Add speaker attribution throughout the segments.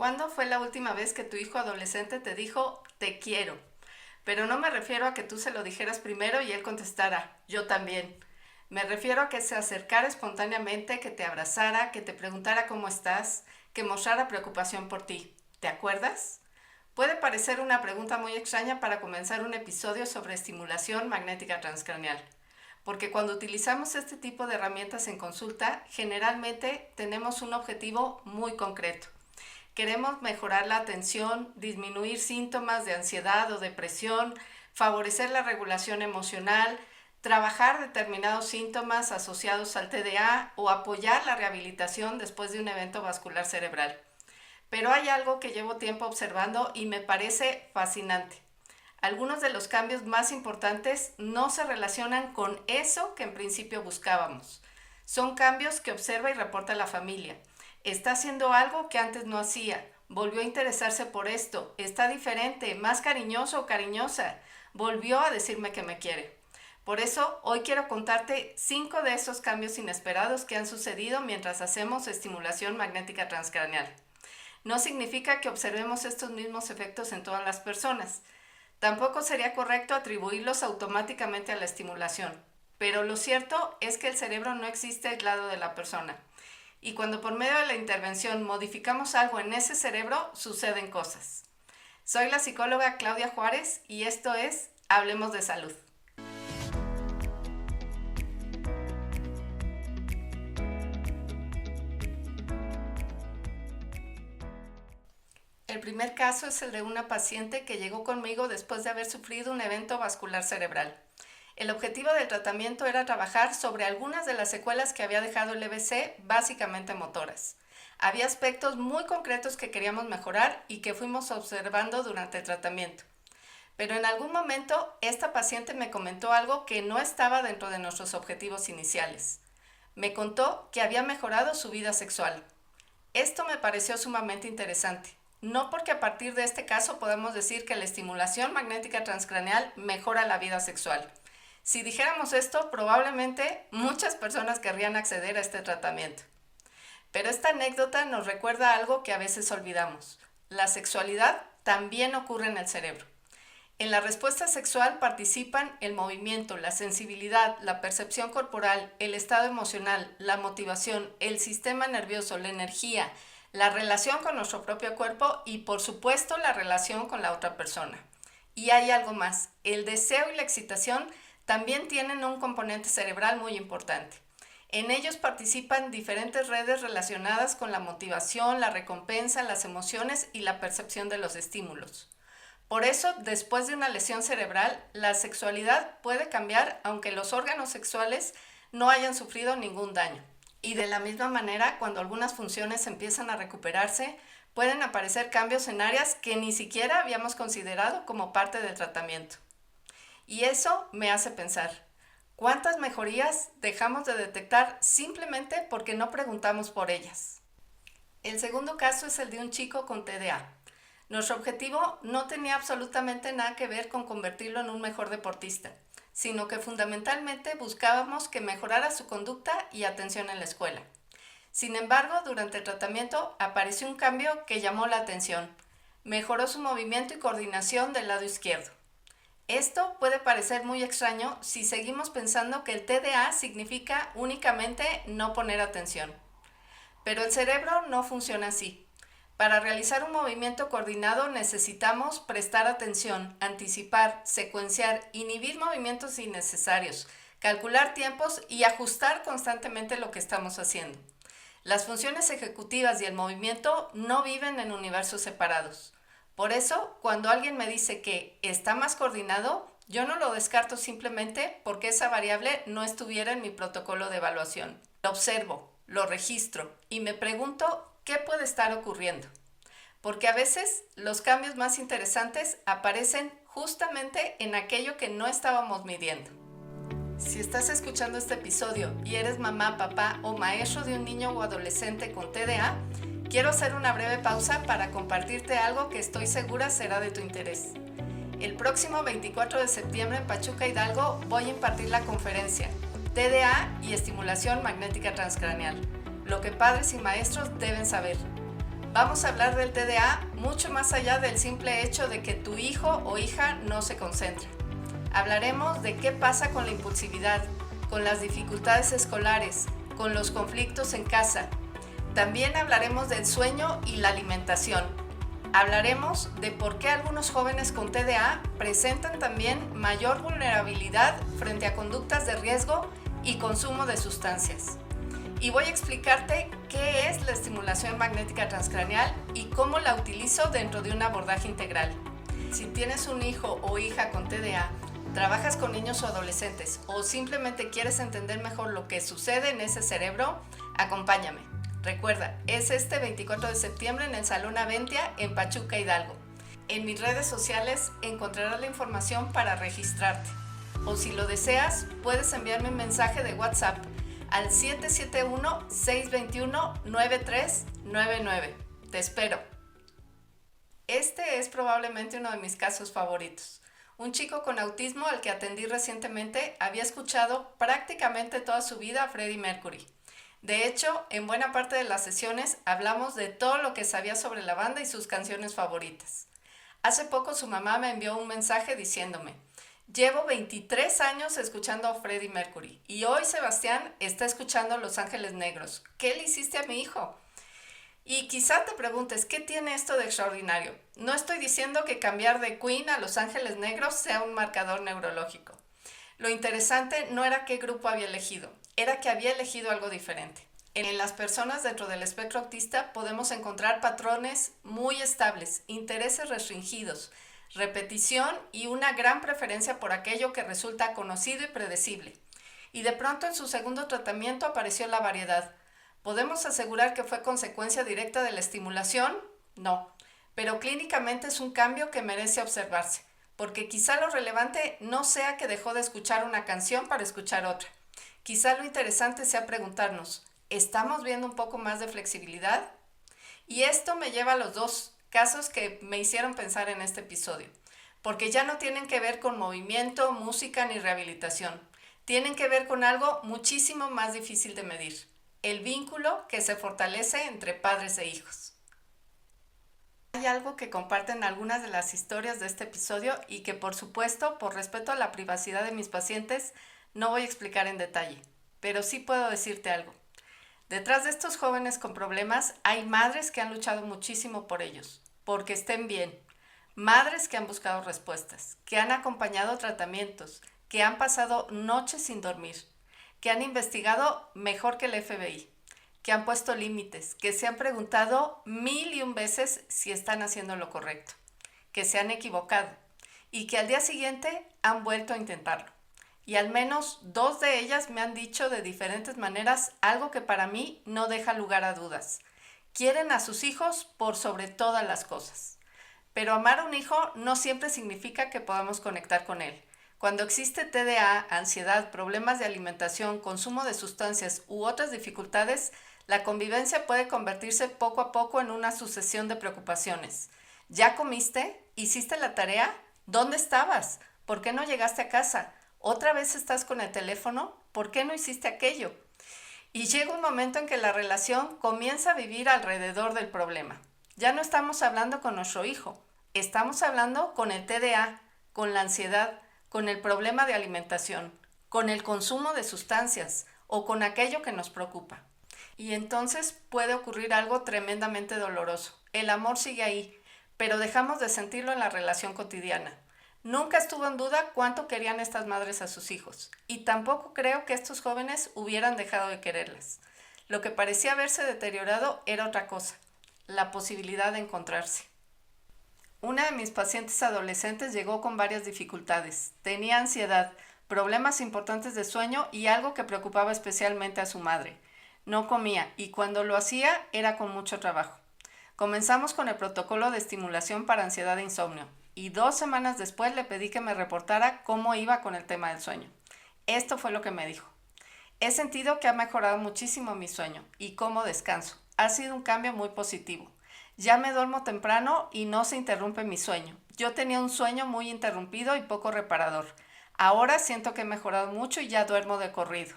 Speaker 1: ¿Cuándo fue la última vez que tu hijo adolescente te dijo te quiero? Pero no me refiero a que tú se lo dijeras primero y él contestara yo también. Me refiero a que se acercara espontáneamente, que te abrazara, que te preguntara cómo estás, que mostrara preocupación por ti. ¿Te acuerdas? Puede parecer una pregunta muy extraña para comenzar un episodio sobre estimulación magnética transcraneal, porque cuando utilizamos este tipo de herramientas en consulta, generalmente tenemos un objetivo muy concreto. Queremos mejorar la atención, disminuir síntomas de ansiedad o depresión, favorecer la regulación emocional, trabajar determinados síntomas asociados al TDA o apoyar la rehabilitación después de un evento vascular cerebral. Pero hay algo que llevo tiempo observando y me parece fascinante. Algunos de los cambios más importantes no se relacionan con eso que en principio buscábamos. Son cambios que observa y reporta la familia. Está haciendo algo que antes no hacía. Volvió a interesarse por esto. Está diferente, más cariñoso o cariñosa. Volvió a decirme que me quiere. Por eso, hoy quiero contarte 5 de esos cambios inesperados que han sucedido mientras hacemos estimulación magnética transcraneal. No significa que observemos estos mismos efectos en todas las personas. Tampoco sería correcto atribuirlos automáticamente a la estimulación. Pero lo cierto es que el cerebro no existe aislado de la persona. Y cuando por medio de la intervención modificamos algo en ese cerebro, suceden cosas. Soy la psicóloga Claudia Juárez y esto es Hablemos de Salud. El primer caso es el de una paciente que llegó conmigo después de haber sufrido un evento vascular cerebral. El objetivo del tratamiento era trabajar sobre algunas de las secuelas que había dejado el EVC, básicamente motoras. Había aspectos muy concretos que queríamos mejorar y que fuimos observando durante el tratamiento. Pero en algún momento, esta paciente me comentó algo que no estaba dentro de nuestros objetivos iniciales. Me contó que había mejorado su vida sexual. Esto me pareció sumamente interesante. No porque a partir de este caso podemos decir que la estimulación magnética transcraneal mejora la vida sexual. Si dijéramos esto, probablemente muchas personas querrían acceder a este tratamiento. Pero esta anécdota nos recuerda algo que a veces olvidamos. La sexualidad también ocurre en el cerebro. En la respuesta sexual participan el movimiento, la sensibilidad, la percepción corporal, el estado emocional, la motivación, el sistema nervioso, la energía, la relación con nuestro propio cuerpo y, por supuesto, la relación con la otra persona. Y hay algo más. El deseo y la excitación también tienen un componente cerebral muy importante. En ellos participan diferentes redes relacionadas con la motivación, la recompensa, las emociones y la percepción de los estímulos. Por eso, después de una lesión cerebral, la sexualidad puede cambiar aunque los órganos sexuales no hayan sufrido ningún daño. Y de la misma manera, cuando algunas funciones empiezan a recuperarse, pueden aparecer cambios en áreas que ni siquiera habíamos considerado como parte del tratamiento. Y eso me hace pensar, ¿cuántas mejorías dejamos de detectar simplemente porque no preguntamos por ellas? El segundo caso es el de un chico con TDA. Nuestro objetivo no tenía absolutamente nada que ver con convertirlo en un mejor deportista, sino que fundamentalmente buscábamos que mejorara su conducta y atención en la escuela. Sin embargo, durante el tratamiento apareció un cambio que llamó la atención. Mejoró su movimiento y coordinación del lado izquierdo. Esto puede parecer muy extraño si seguimos pensando que el TDA significa únicamente no poner atención. Pero el cerebro no funciona así. Para realizar un movimiento coordinado necesitamos prestar atención, anticipar, secuenciar, inhibir movimientos innecesarios, calcular tiempos y ajustar constantemente lo que estamos haciendo. Las funciones ejecutivas y el movimiento no viven en universos separados. Por eso, cuando alguien me dice que está más coordinado, yo no lo descarto simplemente porque esa variable no estuviera en mi protocolo de evaluación. Lo observo, lo registro y me pregunto ¿qué puede estar ocurriendo? Porque a veces los cambios más interesantes aparecen justamente en aquello que no estábamos midiendo. Si estás escuchando este episodio y eres mamá, papá o maestro de un niño o adolescente con TDA, quiero hacer una breve pausa para compartirte algo que estoy segura será de tu interés. El próximo 24 de septiembre en Pachuca, Hidalgo, voy a impartir la conferencia TDA y estimulación magnética transcraneal, lo que padres y maestros deben saber. Vamos a hablar del TDA mucho más allá del simple hecho de que tu hijo o hija no se concentre. Hablaremos de qué pasa con la impulsividad, con las dificultades escolares, con los conflictos en casa. También hablaremos del sueño y la alimentación. Hablaremos de por qué algunos jóvenes con TDA presentan también mayor vulnerabilidad frente a conductas de riesgo y consumo de sustancias. Y voy a explicarte qué es la estimulación magnética transcraneal y cómo la utilizo dentro de un abordaje integral. Si tienes un hijo o hija con TDA, trabajas con niños o adolescentes o simplemente quieres entender mejor lo que sucede en ese cerebro, acompáñame. Recuerda, es este 24 de septiembre en el Salón Aventia en Pachuca, Hidalgo. En mis redes sociales encontrarás la información para registrarte. O si lo deseas, puedes enviarme un mensaje de WhatsApp al 771-621-9399. Te espero. Este es probablemente uno de mis casos favoritos. Un chico con autismo al que atendí recientemente había escuchado prácticamente toda su vida a Freddie Mercury. De hecho, en buena parte de las sesiones hablamos de todo lo que sabía sobre la banda y sus canciones favoritas. Hace poco su mamá me envió un mensaje diciéndome: llevo 23 años escuchando a Freddie Mercury y hoy Sebastián está escuchando Los Ángeles Negros. ¿Qué le hiciste a mi hijo? Y quizá te preguntes, ¿qué tiene esto de extraordinario? No estoy diciendo que cambiar de Queen a Los Ángeles Negros sea un marcador neurológico. Lo interesante no era qué grupo había elegido, era que había elegido algo diferente. En las personas dentro del espectro autista podemos encontrar patrones muy estables, intereses restringidos, repetición y una gran preferencia por aquello que resulta conocido y predecible. Y de pronto en su segundo tratamiento apareció la variedad. ¿Podemos asegurar que fue consecuencia directa de la estimulación? No, pero clínicamente es un cambio que merece observarse, porque quizá lo relevante no sea que dejó de escuchar una canción para escuchar otra. Quizá lo interesante sea preguntarnos, ¿estamos viendo un poco más de flexibilidad? Y esto me lleva a los dos casos que me hicieron pensar en este episodio, porque ya no tienen que ver con movimiento, música ni rehabilitación. Tienen que ver con algo muchísimo más difícil de medir, el vínculo que se fortalece entre padres e hijos. Hay algo que comparten algunas de las historias de este episodio y que, por supuesto, por respeto a la privacidad de mis pacientes, no voy a explicar en detalle, pero sí puedo decirte algo. Detrás de estos jóvenes con problemas hay madres que han luchado muchísimo por ellos, porque estén bien, madres que han buscado respuestas, que han acompañado tratamientos, que han pasado noches sin dormir, que han investigado mejor que el FBI, que han puesto límites, que se han preguntado 1001 veces si están haciendo lo correcto, que se han equivocado y que al día siguiente han vuelto a intentarlo. Y al menos 2 de ellas me han dicho de diferentes maneras algo que para mí no deja lugar a dudas. Quieren a sus hijos por sobre todas las cosas. Pero amar a un hijo no siempre significa que podamos conectar con él. Cuando existe TDA, ansiedad, problemas de alimentación, consumo de sustancias u otras dificultades, la convivencia puede convertirse poco a poco en una sucesión de preocupaciones. ¿Ya comiste? ¿Hiciste la tarea? ¿Dónde estabas? ¿Por qué no llegaste a casa? ¿Otra vez estás con el teléfono? ¿Por qué no hiciste aquello? Y llega un momento en que la relación comienza a vivir alrededor del problema. Ya no estamos hablando con nuestro hijo, estamos hablando con el TDA, con la ansiedad, con el problema de alimentación, con el consumo de sustancias o con aquello que nos preocupa. Y entonces puede ocurrir algo tremendamente doloroso. El amor sigue ahí, pero dejamos de sentirlo en la relación cotidiana. Nunca estuvo en duda cuánto querían estas madres a sus hijos, y tampoco creo que estos jóvenes hubieran dejado de quererlas. Lo que parecía haberse deteriorado era otra cosa, la posibilidad de encontrarse. Una de mis pacientes adolescentes llegó con varias dificultades. Tenía ansiedad, problemas importantes de sueño y algo que preocupaba especialmente a su madre. No comía y cuando lo hacía era con mucho trabajo. Comenzamos con el protocolo de estimulación para ansiedad e insomnio y 2 semanas después le pedí que me reportara cómo iba con el tema del sueño. Esto fue lo que me dijo. He sentido que ha mejorado muchísimo mi sueño y cómo descanso. Ha sido un cambio muy positivo. Ya me duermo temprano y no se interrumpe mi sueño. Yo tenía un sueño muy interrumpido y poco reparador. Ahora siento que he mejorado mucho y ya duermo de corrido.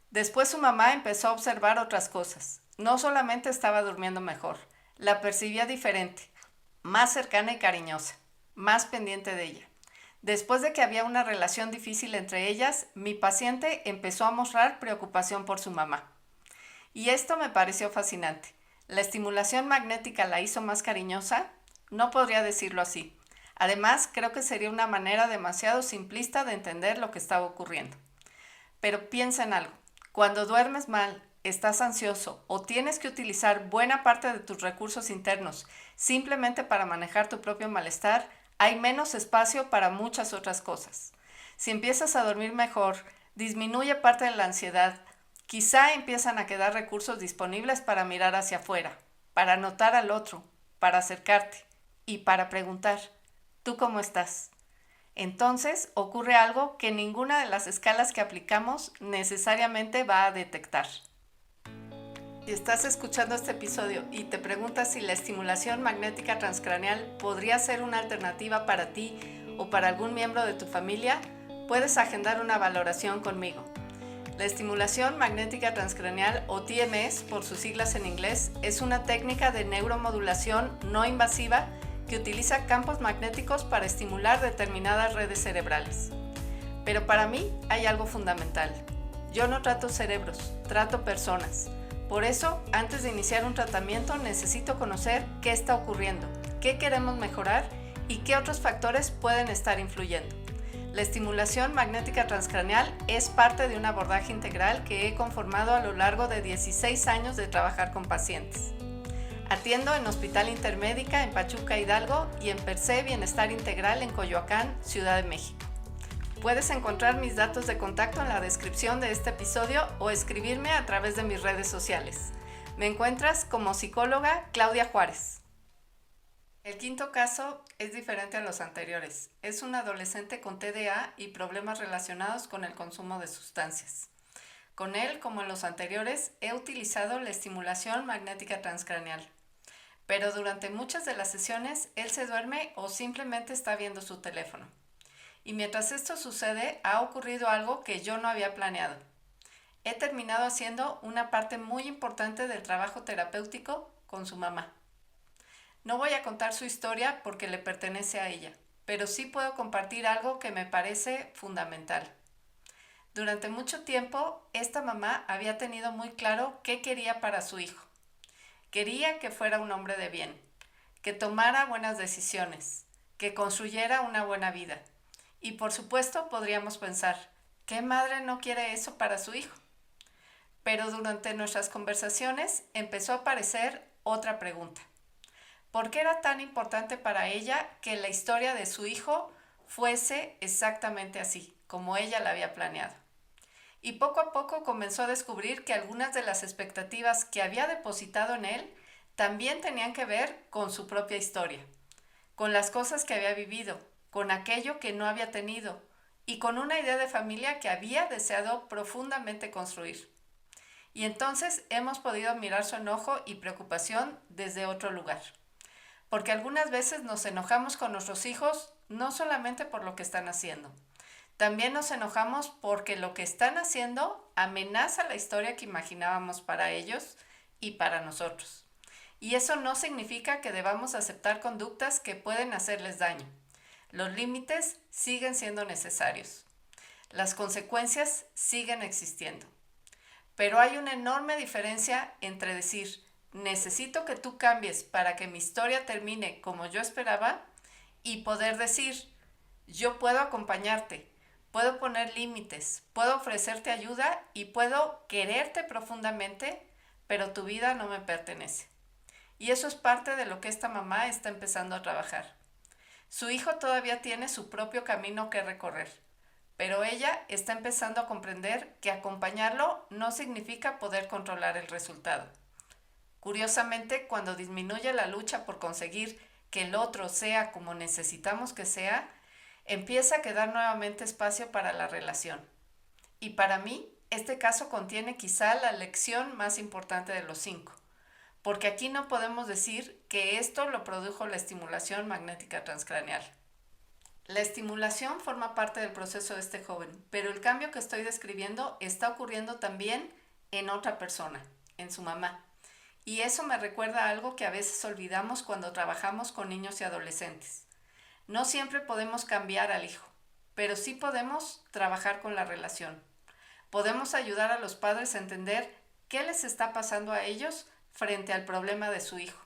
Speaker 1: Después su mamá empezó a observar otras cosas. No solamente estaba durmiendo mejor. La percibía diferente, más cercana y cariñosa, más pendiente de ella. Después de que había una relación difícil entre ellas, mi paciente empezó a mostrar preocupación por su mamá. Y esto me pareció fascinante. ¿La estimulación magnética la hizo más cariñosa? No podría decirlo así. Además, creo que sería una manera demasiado simplista de entender lo que estaba ocurriendo. Pero piensa en algo. Cuando duermes mal, estás ansioso o tienes que utilizar buena parte de tus recursos internos simplemente para manejar tu propio malestar, hay menos espacio para muchas otras cosas. Si empiezas a dormir mejor, disminuye parte de la ansiedad, quizá empiezan a quedar recursos disponibles para mirar hacia afuera, para notar al otro, para acercarte y para preguntar, ¿tú cómo estás? Entonces ocurre algo que ninguna de las escalas que aplicamos necesariamente va a detectar. Si estás escuchando este episodio y te preguntas si la estimulación magnética transcraneal podría ser una alternativa para ti o para algún miembro de tu familia, puedes agendar una valoración conmigo. La estimulación magnética transcraneal, o TMS por sus siglas en inglés, es una técnica de neuromodulación no invasiva que utiliza campos magnéticos para estimular determinadas redes cerebrales. Pero para mí hay algo fundamental. Yo no trato cerebros, trato personas. Por eso, antes de iniciar un tratamiento, necesito conocer qué está ocurriendo, qué queremos mejorar y qué otros factores pueden estar influyendo. La estimulación magnética transcraneal es parte de un abordaje integral que he conformado a lo largo de 16 años de trabajar con pacientes. Atiendo en Hospital Intermédica en Pachuca, Hidalgo, y en Percé Bienestar Integral en Coyoacán, Ciudad de México. Puedes encontrar mis datos de contacto en la descripción de este episodio o escribirme a través de mis redes sociales. Me encuentras como psicóloga Claudia Juárez. El quinto caso es diferente a los anteriores. Es un adolescente con TDA y problemas relacionados con el consumo de sustancias. Con él, como en los anteriores, he utilizado la estimulación magnética transcraneal. Pero durante muchas de las sesiones, él se duerme o simplemente está viendo su teléfono. Y mientras esto sucede, ha ocurrido algo que yo no había planeado. He terminado haciendo una parte muy importante del trabajo terapéutico con su mamá. No voy a contar su historia porque le pertenece a ella, pero sí puedo compartir algo que me parece fundamental. Durante mucho tiempo, esta mamá había tenido muy claro qué quería para su hijo. Quería que fuera un hombre de bien, que tomara buenas decisiones, que construyera una buena vida. Y por supuesto podríamos pensar, ¿qué madre no quiere eso para su hijo? Pero durante nuestras conversaciones empezó a aparecer otra pregunta. ¿Por qué era tan importante para ella que la historia de su hijo fuese exactamente así, como ella la había planeado? Y poco a poco comenzó a descubrir que algunas de las expectativas que había depositado en él también tenían que ver con su propia historia, con las cosas que había vivido, con aquello que no había tenido y con una idea de familia que había deseado profundamente construir. Y entonces hemos podido mirar su enojo y preocupación desde otro lugar. Porque algunas veces nos enojamos con nuestros hijos no solamente por lo que están haciendo. También nos enojamos porque lo que están haciendo amenaza la historia que imaginábamos para ellos y para nosotros. Y eso no significa que debamos aceptar conductas que pueden hacerles daño. Los límites siguen siendo necesarios. Las consecuencias siguen existiendo. Pero hay una enorme diferencia entre decir, necesito que tú cambies para que mi historia termine como yo esperaba, y poder decir, yo puedo acompañarte, puedo poner límites, puedo ofrecerte ayuda y puedo quererte profundamente, pero tu vida no me pertenece. Y eso es parte de lo que esta mamá está empezando a trabajar. Su hijo todavía tiene su propio camino que recorrer, pero ella está empezando a comprender que acompañarlo no significa poder controlar el resultado. Curiosamente, cuando disminuye la lucha por conseguir que el otro sea como necesitamos que sea, empieza a quedar nuevamente espacio para la relación. Y para mí, este caso contiene quizá la lección más importante de los 5. Porque aquí no podemos decir que esto lo produjo la estimulación magnética transcraneal. La estimulación forma parte del proceso de este joven, pero el cambio que estoy describiendo está ocurriendo también en otra persona, en su mamá. Y eso me recuerda a algo que a veces olvidamos cuando trabajamos con niños y adolescentes. No siempre podemos cambiar al hijo, pero sí podemos trabajar con la relación. Podemos ayudar a los padres a entender qué les está pasando a ellos frente al problema de su hijo.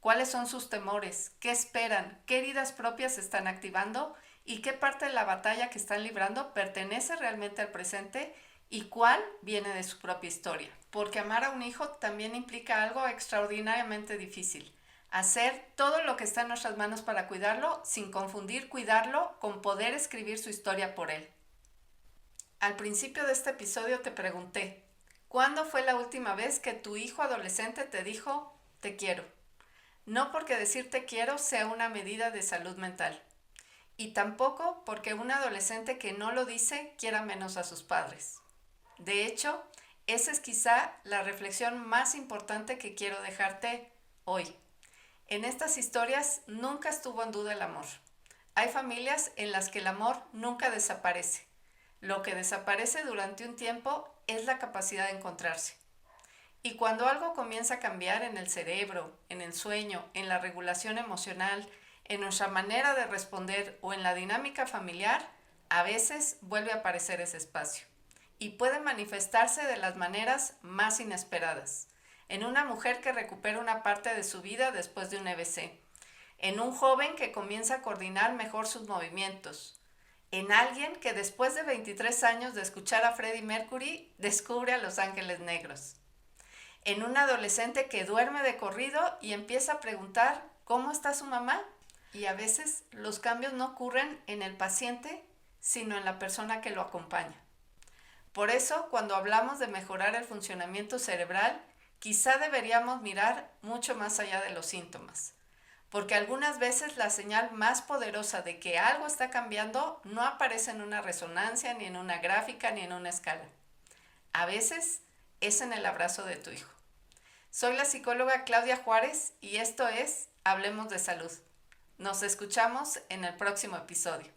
Speaker 1: ¿Cuáles son sus temores? ¿Qué esperan? ¿Qué heridas propias están activando? ¿Y qué parte de la batalla que están librando pertenece realmente al presente? ¿Y cuál viene de su propia historia? Porque amar a un hijo también implica algo extraordinariamente difícil. Hacer todo lo que está en nuestras manos para cuidarlo, sin confundir cuidarlo con poder escribir su historia por él. Al principio de este episodio te pregunté, ¿cuándo fue la última vez que tu hijo adolescente te dijo, te quiero? No porque decir te quiero sea una medida de salud mental. Y tampoco porque un adolescente que no lo dice quiera menos a sus padres. De hecho, esa es quizá la reflexión más importante que quiero dejarte hoy. En estas historias nunca estuvo en duda el amor. Hay familias en las que el amor nunca desaparece. Lo que desaparece durante un tiempo es la capacidad de encontrarse. Y cuando algo comienza a cambiar en el cerebro, en el sueño, en la regulación emocional, en nuestra manera de responder o en la dinámica familiar, a veces vuelve a aparecer ese espacio. Y puede manifestarse de las maneras más inesperadas. En una mujer que recupera una parte de su vida después de un EBC. En un joven que comienza a coordinar mejor sus movimientos. En alguien que después de 23 años de escuchar a Freddie Mercury descubre a Los Ángeles Negros. En un adolescente que duerme de corrido y empieza a preguntar ¿cómo está su mamá? Y a veces los cambios no ocurren en el paciente, sino en la persona que lo acompaña. Por eso, cuando hablamos de mejorar el funcionamiento cerebral, quizá deberíamos mirar mucho más allá de los síntomas. Porque algunas veces la señal más poderosa de que algo está cambiando no aparece en una resonancia, ni en una gráfica, ni en una escala. A veces es en el abrazo de tu hijo. Soy la psicóloga Claudia Juárez y esto es Hablemos de Salud. Nos escuchamos en el próximo episodio.